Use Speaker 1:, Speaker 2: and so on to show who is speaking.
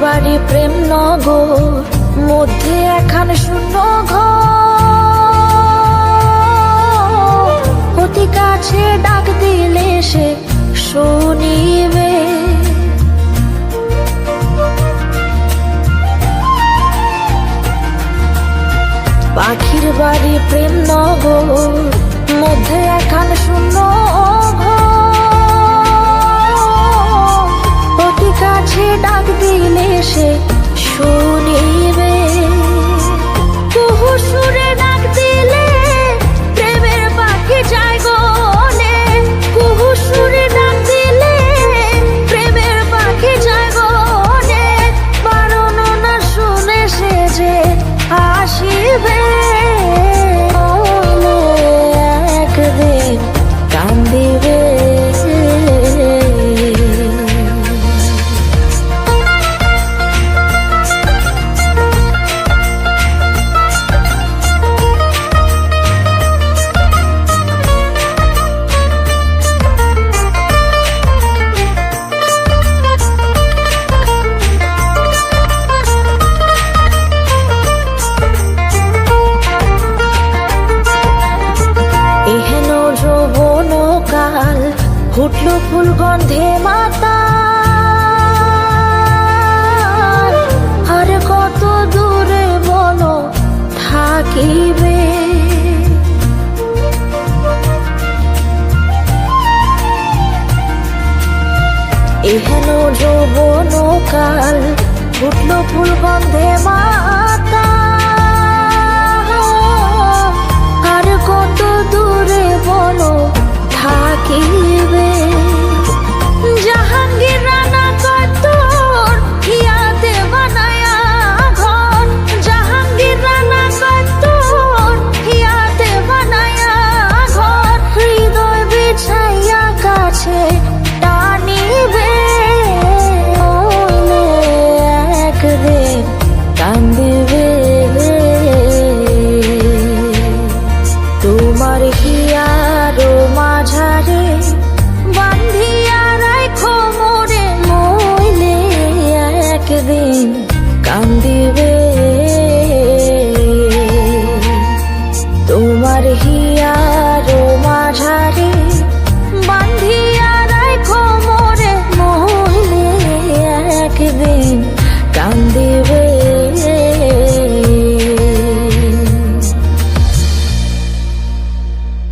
Speaker 1: বাড়ি প্রেম নগর, মধ্যে একখান শূন্য ঘর। অতি কাছে ডাক দিলে সে শুনিবে, পাখির বাড়ি প্রেম নগর, মধ্যে একখান শূন্য ঘর। অতি কাছে ডাক দিলে সে শুনিবে, কুহু সুরে ডাক দিলে প্রেমের পাখি যায় গলে। কুহু সুরে ডাক দিলে প্রেমের পাখি যায় গলে। বারণ না শুনে সে যে আসিবে, একদিন কান্দিবে। এহেন যৌবন কাল ফুটল ফুল গন্ধে মাতা, আর কত দূরে বলো থাকিবে। এহেন যৌবন কাল ফুটল ফুল গন্ধে মাতা, আর কত দূরে বলো থাকিবে।